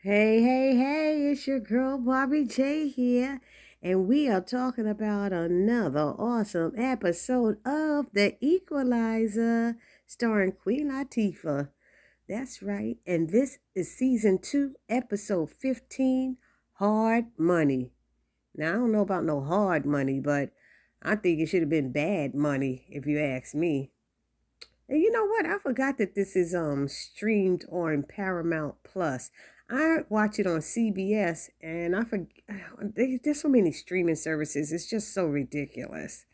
Hey, hey, hey, it's your girl Barbie J here, and we are talking about another awesome episode of The Equalizer starring Queen Latifah. That's right, and this is season 2, episode 15, Hard Money. Now, I don't know about no hard money, but I think it should have been bad money if you ask me. And you know what? I forgot that this is streamed on Paramount Plus. I watch it on CBS, and I forget there's so many streaming services. It's just so ridiculous.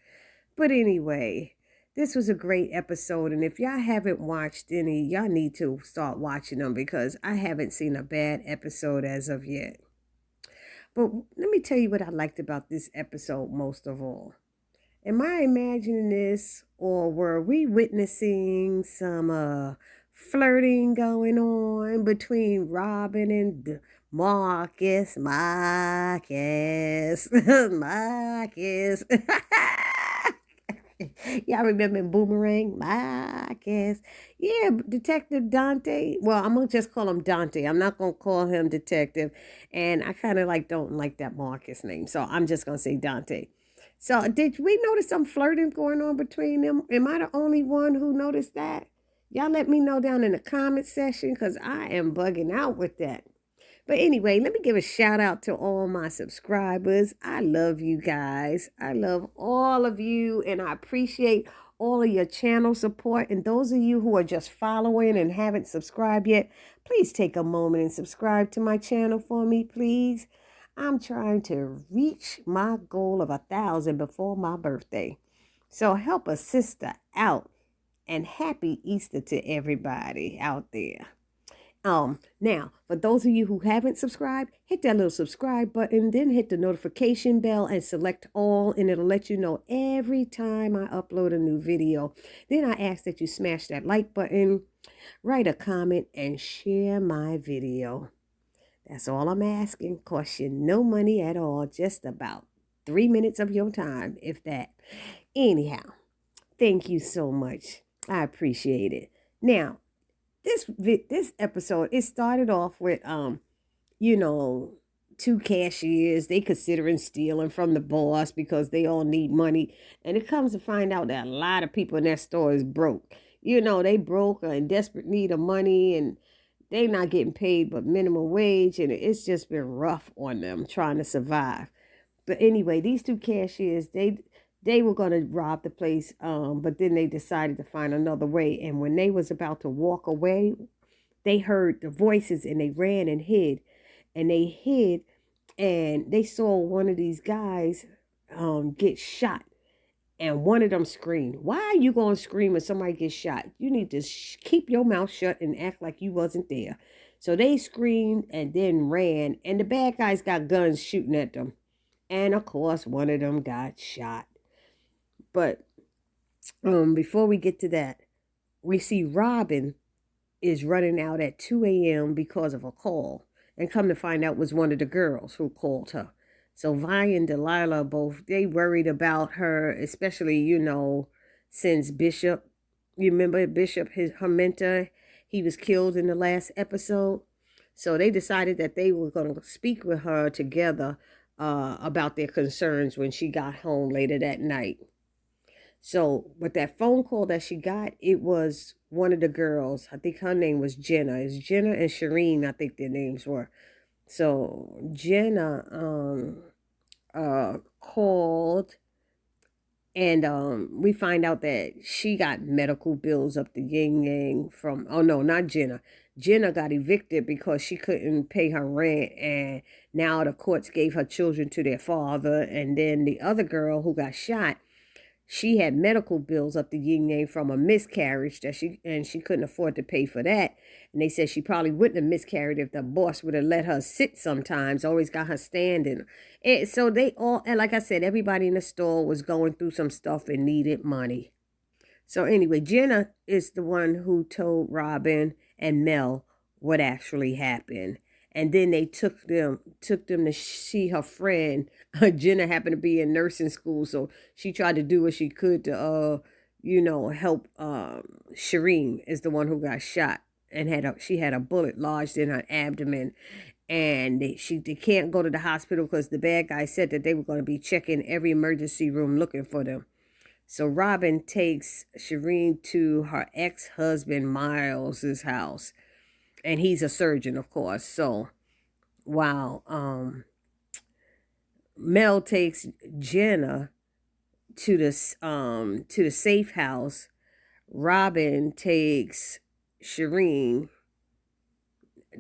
But anyway, this was a great episode, and if y'all haven't watched any, y'all need to start watching them because I haven't seen a bad episode as of yet. But let me tell you what I liked about this episode most of all. Am I imagining this, or were we witnessing some flirting going on between Robin and Marcus? Marcus, Marcus. Y'all remember Boomerang? Marcus. Yeah, Detective Dante. Well, I'm gonna just call him Dante. I'm not gonna call him Detective, and I kind of don't like that Marcus name, so I'm just gonna say Dante. So, did we notice some flirting going on between them? Am I the only one who noticed that? Y'all let me know down in the comment section because I am bugging out with that. But anyway, let me give a shout out to all my subscribers. I love you guys. I love all of you, and I appreciate all of your channel support. And those of you who are just following and haven't subscribed yet, please take a moment and subscribe to my channel for me, please. I'm trying to reach my goal of 1,000 before my birthday. So help a sister out, and happy Easter to everybody out there. Now, for those of you who haven't subscribed, hit that little subscribe button, then hit the notification bell and select all, and it'll let you know every time I upload a new video. Then I ask that you smash that like button, write a comment, and share my video. That's all I'm asking. Cost you no money at all, just about 3 minutes of your time, if that. Anyhow, thank you so much. I appreciate it. Now, this episode, it started off with you know two cashiers. They considering stealing from the boss because they all need money, and it comes to find out that a lot of people in that store is broke. They broke or in desperate need of money, and they not getting paid but minimum wage, and it's just been rough on them trying to survive. But anyway, these two cashiers, they were going to rob the place, but then they decided to find another way. And when they was about to walk away, they heard the voices and they ran and hid. And they hid, and they saw one of these guys get shot. And one of them screamed. Why are you going to scream when somebody gets shot? You need to keep your mouth shut and act like you wasn't there. So they screamed and then ran, and the bad guys got guns shooting at them. And of course, one of them got shot. But before we get to that, we see Robin is running out at 2 a.m. because of a call. And come to find out was one of the girls who called her. So Vi and Delilah both, they worried about her, especially, since Bishop, you remember Bishop, her mentor, he was killed in the last episode. So they decided that they were going to speak with her together about their concerns when she got home later that night. So with that phone call that she got, it was one of the girls. I think her name was Jenna. It's Jenna and Shireen, I think their names were. So Jenna called, and we find out that she got medical bills up the yin yang from, oh no, not Jenna. Jenna got evicted because she couldn't pay her rent, and now the courts gave her children to their father. And then the other girl who got shot, she had medical bills up the yin yang from a miscarriage that she couldn't afford to pay for that. And they said she probably wouldn't have miscarried if the boss would have let her sit sometimes, always got her standing. And so they all, and like I said, everybody in the store was going through some stuff and needed money. So anyway, Jenna is the one who told Robin and Mel what actually happened. And then they took them to see her friend. Jenna happened to be in nursing school, so she tried to do what she could to help. Shireen is the one who got shot and she had a bullet lodged in her abdomen. and they can't go to the hospital because the bad guy said that they were going to be checking every emergency room looking for them. So Robin takes Shireen to her ex-husband Miles's house, and he's a surgeon, of course. So while Mel takes Jenna to the safe house, Robin takes Shireen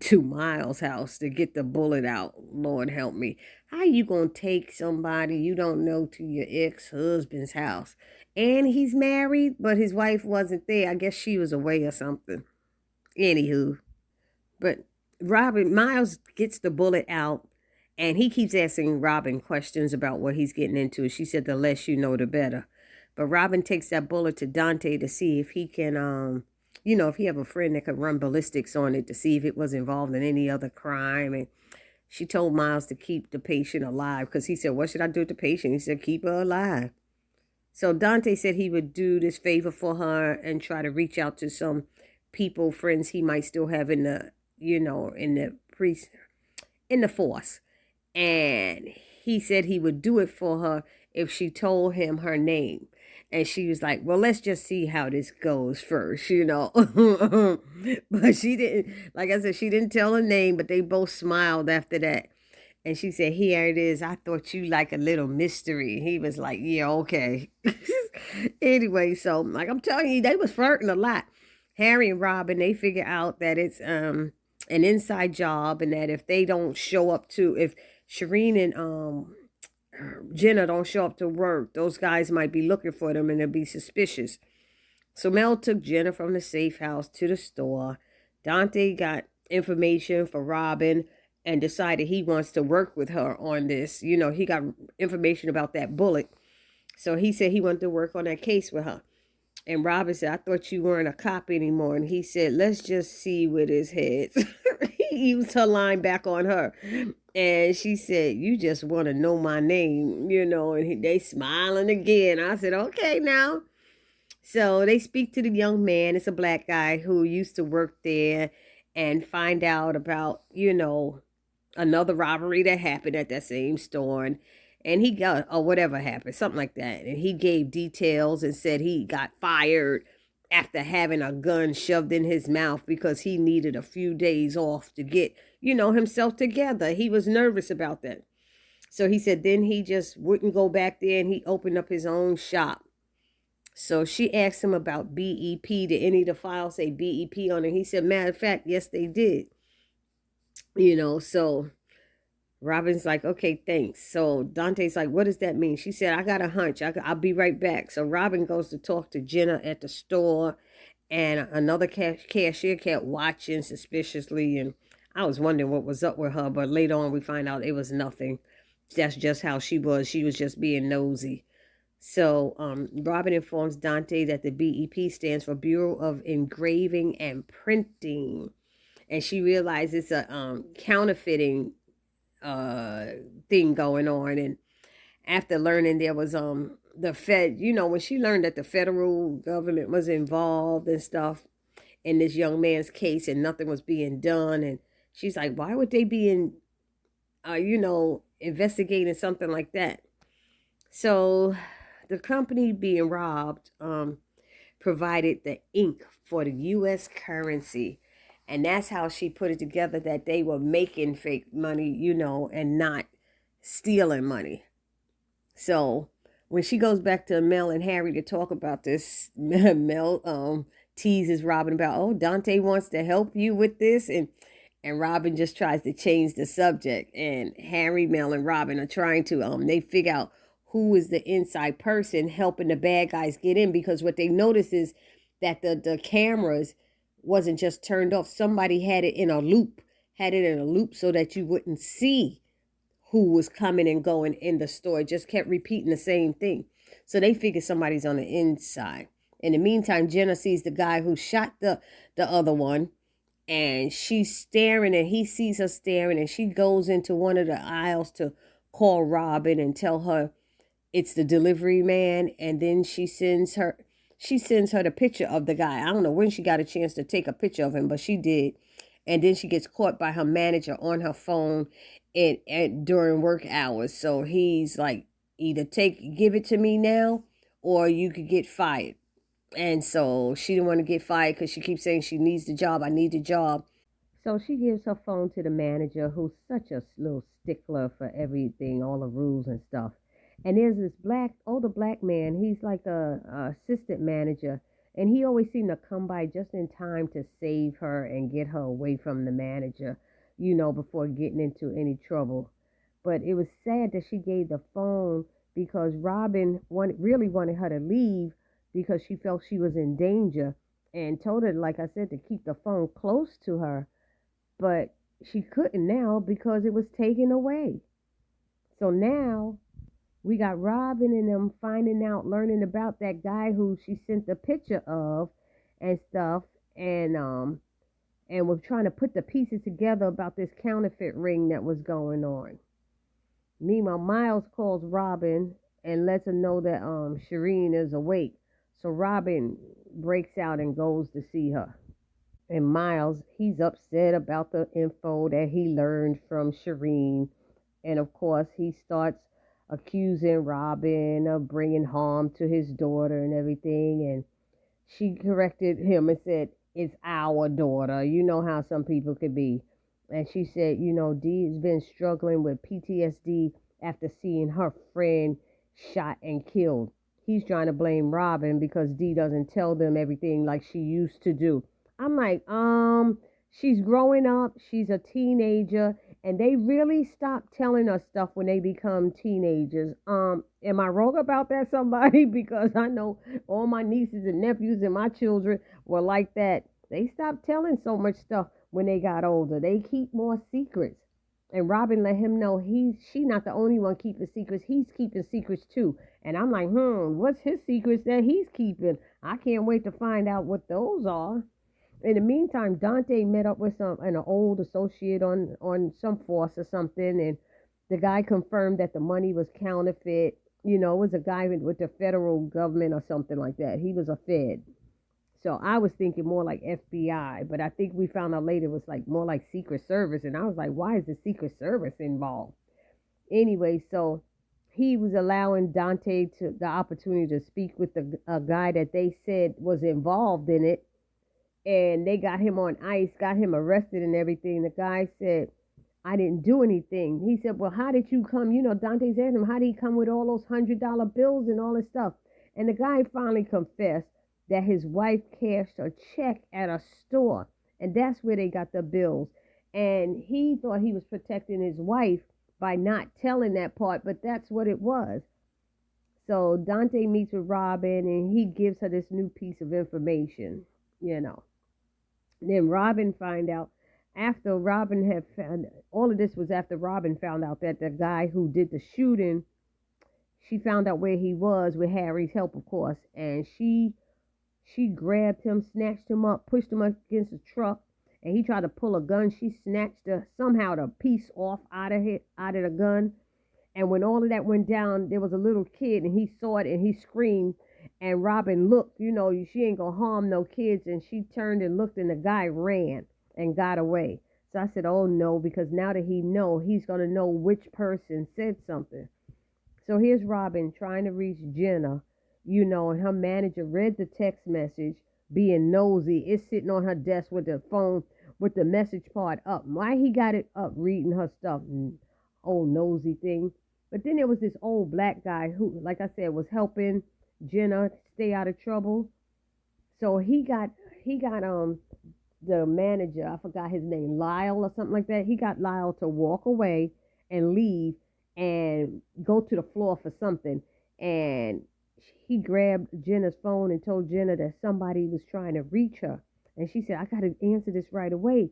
to Miles' house to get the bullet out. Lord help me. How you gonna take somebody you don't know to your ex-husband's house? And he's married, but his wife wasn't there. I guess she was away or something. Anywho. But Miles gets the bullet out, and he keeps asking Robin questions about what he's getting into. She said the less you know, the better. But Robin takes that bullet to Dante to see if he can, if he have a friend that could run ballistics on it to see if it was involved in any other crime. And she told Miles to keep the patient alive because he said, what should I do with the patient? He said, keep her alive. So Dante said he would do this favor for her and try to reach out to some people, friends he might still have in the, in the force. And he said he would do it for her if she told him her name. And she was like, well, let's just see how this goes first, But she didn't, like I said, she didn't tell her name, but they both smiled after that. And she said, here it is. I thought you like a little mystery. He was like, yeah, okay. Anyway, so like I'm telling you, they was flirting a lot. Harry and Robin, they figure out that it's an inside job, and that if they don't show up if Shireen and Jenna don't show up to work, those guys might be looking for them and they'll be suspicious. So Mel took Jenna from the safe house to the store. Dante got information for Robin and decided he wants to work with her on this. He got information about that bullet. So he said he wanted to work on that case with her. And Robin said, I thought you weren't a cop anymore. And he said, let's just see with his head. He used her line back on her. And she said, you just want to know my name, and they smiling again. I said, okay now. So they speak to the young man. It's a black guy who used to work there, and find out about, another robbery that happened at that same store. And he got, or whatever happened, something like that. And he gave details and said he got fired after having a gun shoved in his mouth because he needed a few days off to get, himself together. He was nervous about that. So he said then he just wouldn't go back there, and he opened up his own shop. So she asked him about BEP. Did any of the files say BEP on it? He said, matter of fact, yes, they did. So Robin's like, okay, thanks. So Dante's like, what does that mean? She said, I got a hunch. I'll be right back. So Robin goes to talk to Jenna at the store, and another cashier kept watching suspiciously. And I was wondering what was up with her, but later on we find out it was nothing. That's just how she was. She was just being nosy. So Robin informs Dante that the BEP stands for Bureau of Engraving and Printing. And she realizes it's a counterfeiting thing going on. And after learning there was the Fed, when she learned that the federal government was involved and stuff in this young man's case and nothing was being done, and she's like, why would they be investigating something like that? So the company being robbed provided the ink for the U.S. currency. And that's how she put it together, that they were making fake money, and not stealing money. So when she goes back to Mel and Harry to talk about this, Mel teases Robin about, oh, Dante wants to help you with this. And Robin just tries to change the subject. And Harry, Mel, and Robin are trying to, they figure out who is the inside person helping the bad guys get in. Because what they notice is that the cameras wasn't just turned off. Somebody had it in a loop, so that you wouldn't see who was coming and going in the store. It just kept repeating the same thing. So they figure somebody's on the inside. In the meantime, Jenna sees the guy who shot the other one, and she's staring, and he sees her staring, and she goes into one of the aisles to call Robin and tell her it's the delivery man. And then she sends her the picture of the guy. I don't know when she got a chance to take a picture of him, but she did. And then she gets caught by her manager on her phone and during work hours. So he's like, either give it to me now, or you could get fired. And so she didn't want to get fired because she keeps saying she needs the job. I need the job. So she gives her phone to the manager, who's such a little stickler for everything, all the rules and stuff. And there's this older black man. He's like a assistant manager, and he always seemed to come by just in time to save her and get her away from the manager, before getting into any trouble. But it was sad that she gave the phone because Robin really wanted her to leave because she felt she was in danger, and told her, like I said, to keep the phone close to her, but she couldn't now because it was taken away. So now we got Robin and them finding out, learning about that guy who she sent the picture of and stuff, and we're trying to put the pieces together about this counterfeit ring that was going on. Meanwhile, Miles calls Robin and lets her know that Shireen is awake. So Robin breaks out and goes to see her. And Miles, he's upset about the info that he learned from Shireen. And of course, he starts accusing Robin of bringing harm to his daughter and everything. And she corrected him and said, "It's our daughter." You know how some people could be. And she said, Dee has been struggling with PTSD after seeing her friend shot and killed. He's trying to blame Robin because Dee doesn't tell them everything like she used to do. I'm like, she's growing up, she's a teenager, and they really stop telling us stuff when they become teenagers. Am I wrong about that, somebody? Because I know all my nieces and nephews and my children were like that. They stopped telling so much stuff when they got older. They keep more secrets. And Robin let him know she not the only one keeping secrets. He's keeping secrets too. And I'm like, what's his secrets that he's keeping? I can't wait to find out what those are. In the meantime, Dante met up with an old associate on some force or something, and the guy confirmed that the money was counterfeit. It was a guy with the federal government or something like that. He was a Fed. So I was thinking more like FBI, but I think we found out later it was like more like Secret Service, and I was like, why is the Secret Service involved? Anyway, so he was allowing Dante the opportunity to speak with a guy that they said was involved in it, and they got him on ice, got him arrested and everything. The guy said, "I didn't do anything." He said, "Well, how did you come?" Dante's asked him, "How did he come with all those $100 bills and all this stuff?" And the guy finally confessed that his wife cashed a check at a store, and that's where they got the bills. And he thought he was protecting his wife by not telling that part, but that's what it was. So Dante meets with Robin, and he gives her this new piece of information. Then Robin find out, after Robin had found, all of this was after Robin found out that the guy who did the shooting, she found out where he was with Harry's help, of course, and she grabbed him, snatched him up, pushed him up against the truck, and he tried to pull a gun. She snatched somehow the piece off out of the gun. And when all of that went down, there was a little kid, and he saw it, and he screamed. And Robin looked, she ain't gonna harm no kids. And she turned and looked, and the guy ran and got away. So I said, oh no, because now that he's gonna know which person said something. So here's Robin trying to reach Jenna, and her manager read the text message, being nosy. It's sitting on her desk with the phone, with the message part up. Why he got it up, reading her stuff? Old nosy thing. But then there was this old black guy who, like I said, was helping Jenna stay out of trouble. So he got the manager, I forgot his name, Lyle or something like that. He got Lyle to walk away and leave and go to the floor for something. And he grabbed Jenna's phone and told Jenna that somebody was trying to reach her. And she said, "I got to answer this right away.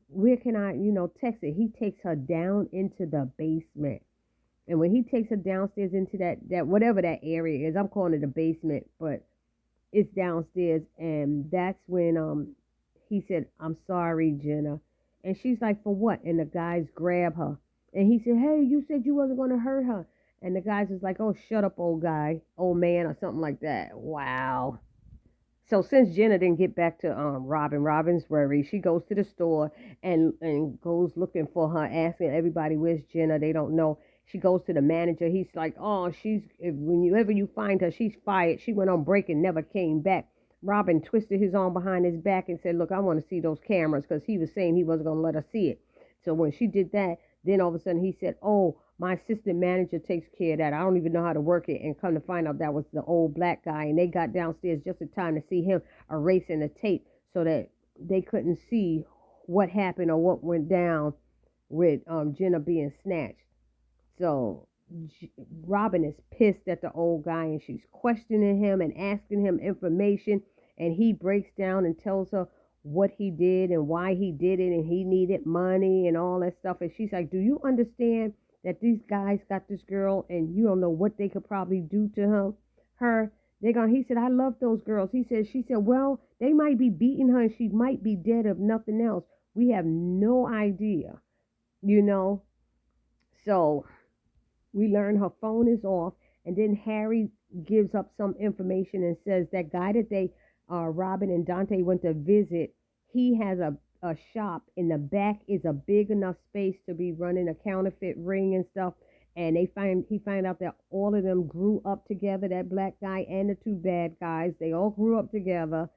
Where can I, text it?" He takes her down into the basement. And when he takes her downstairs into that whatever that area is, I'm calling it the basement, but it's downstairs. And that's when he said, "I'm sorry, Jenna." And she's like, "For what?" And the guys grab her. And he said, "Hey, you said you wasn't going to hurt her." And the guys was like, "Oh, shut up, old man," or something like that. Wow. So since Jenna didn't get back to Robin's worried. She goes to the store and goes looking for her, asking everybody where's Jenna. They don't know. She goes to the manager. He's like, oh, whenever you find her, she's fired. She went on break and never came back. Robin twisted his arm behind his back and said, look, I want to see those cameras, because he was saying he wasn't going to let her see it. So when she did that, then all of a sudden he said, oh, my assistant manager takes care of that. I don't even know how to work it. And come to find out that was the old black guy. And they got downstairs just in time to see him erasing the tape so that they couldn't see what happened or what went down with Jenna being snatched. So Robin is pissed at the old guy, and she's questioning him and asking him information. And he breaks down and tells her what he did and why he did it, and he needed money and all that stuff. And she's like, do you understand that these guys got this girl and you don't know what they could probably do to her? He said, I love those girls. She said, well, they might be beating her and she might be dead if nothing else. We have no idea, you know? So we learn her phone is off, and then Harry gives up some information and says that guy that Robin and Dante went to visit, he has a shop in the back, is a big enough space to be running a counterfeit ring and stuff. And he find out that all of them grew up together, that black guy and the two bad guys, they all grew up together,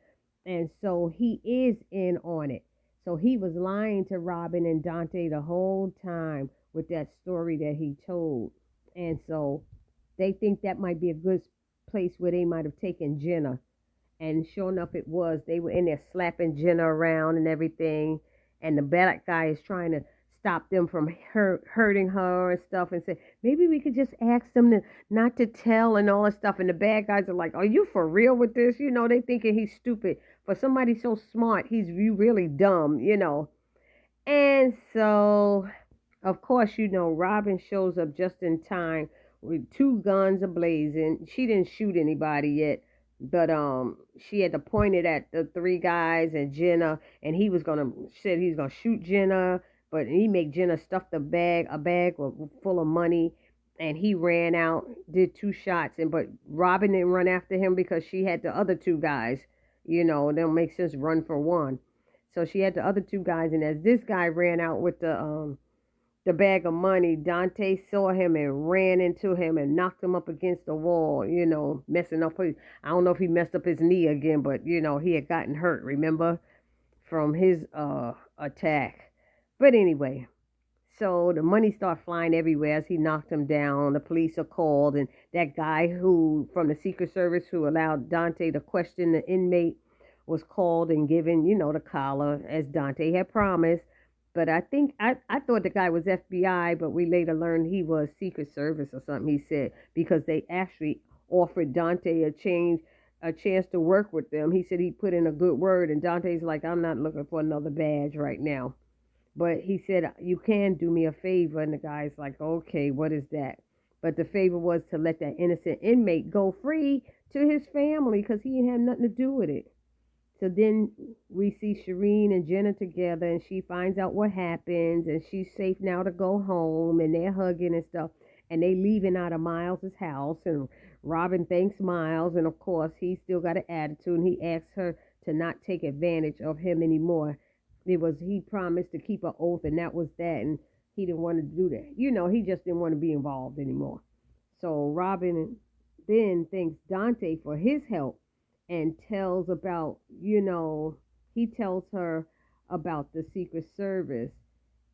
and so he is in on it. So he was lying to Robin and Dante the whole time with that story that he told. And so they think that might be a good place where they might have taken Jenna. And sure enough, it was. They were in there slapping Jenna around and everything. And the bad guy is trying to stop them from hurting her and stuff, and say, maybe we could just ask them not to tell and all that stuff. And the bad guys are like, are you for real with this? They thinking he's stupid. For somebody so smart, you really dumb, And so, of course, Robin shows up just in time with two guns ablazing. She didn't shoot anybody yet, but she had to point it at the three guys and Jenna, and said he's gonna shoot Jenna, but he made Jenna stuff a bag full of money, and he ran out, did two shots, but Robin didn't run after him because she had the other two guys. It don't make sense to run for one. So she had the other two guys, and as this guy ran out with the bag of money, Dante saw him and ran into him and knocked him up against the wall, messing up I don't know if he messed up his knee again, but he had gotten hurt, remember, from his attack. But anyway, so the money started flying everywhere as he knocked him down. The police are called, and that guy who from the Secret Service who allowed Dante to question the inmate was called and given, the collar as Dante had promised. But I thought the guy was FBI, but we later learned he was Secret Service or something, he said, because they actually offered Dante a chance to work with them. He said he put in a good word, and Dante's like, I'm not looking for another badge right now. But he said, you can do me a favor. And the guy's like, okay, what is that? But the favor was to let that innocent inmate go free to his family because he didn't have nothing to do with it. So then we see Shireen and Jenna together, and she finds out what happens, and she's safe now to go home, and they're hugging and stuff, and they leaving out of Miles's house, and Robin thanks Miles, and of course he still got an attitude, and he asks her to not take advantage of him anymore. He promised to keep an oath, and that was that, and he didn't want to do that. He just didn't want to be involved anymore. So Robin then thanks Dante for his help and tells about, he tells her about the Secret Service.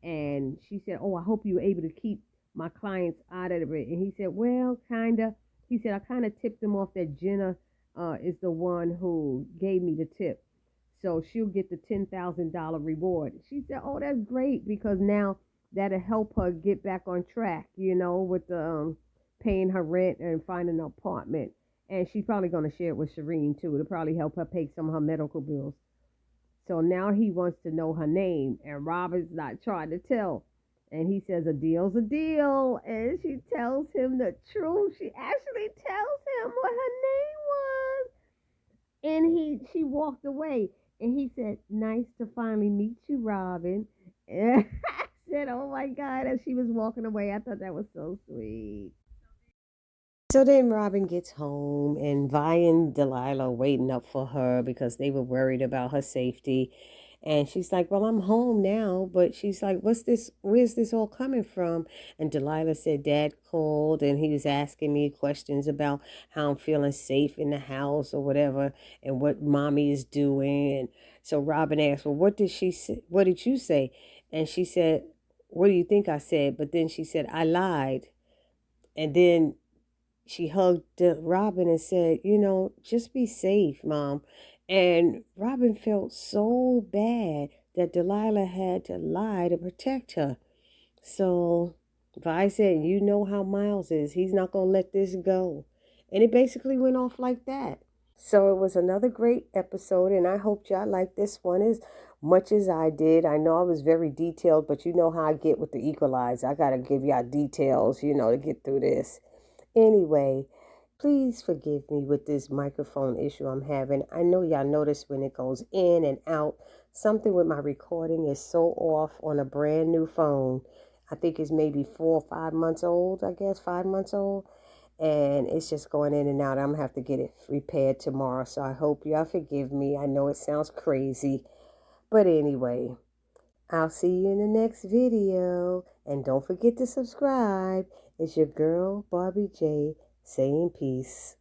And she said, oh, I hope you were able to keep my clients out of it. And he said, well, kind of. He said, I kind of tipped them off that Jenna is the one who gave me the tip. So she'll get the $10,000 reward. She said, oh, that's great, because now that'll help her get back on track, with the paying her rent and finding an apartment. And she's probably going to share it with Shireen, too. It'll probably help her pay some of her medical bills. So now he wants to know her name, and Robert's not trying to tell. And he says, a deal's a deal. And she tells him the truth. She actually tells him what her name was. And she walked away. And he said, nice to finally meet you, Robin. And I said, oh, my God, as she was walking away. I thought that was so sweet. So then Robin gets home and Vi and Delilah are waiting up for her because they were worried about her safety. And she's like, well, I'm home now. But she's like, what's this? Where's this all coming from? And Delilah said, Dad called and he was asking me questions about how I'm feeling safe in the house or whatever and what mommy is doing. And so Robin asked, well, what did she say? What did you say? And she said, what do you think I said? But then she said, I lied. And then she hugged Robin and said, just be safe, Mom. And Robin felt so bad that Delilah had to lie to protect her. So Vi said, you know how Miles is. He's not going to let this go. And it basically went off like that. So it was another great episode, and I hope y'all like this one as much as I did. I know I was very detailed, but you know how I get with the Equalizer. I got to give y'all details, to get through this. Anyway, please forgive me with this microphone issue I'm having. I know y'all notice when it goes in and out. Something with my recording is so off on a brand new phone. I think it's maybe 4 or 5 months old, I guess, 5 months old. And it's just going in and out. I'm going to have to get it repaired tomorrow. So I hope y'all forgive me. I know it sounds crazy. But anyway, I'll see you in the next video. And don't forget to subscribe. It's your girl, Barbie J, saying peace.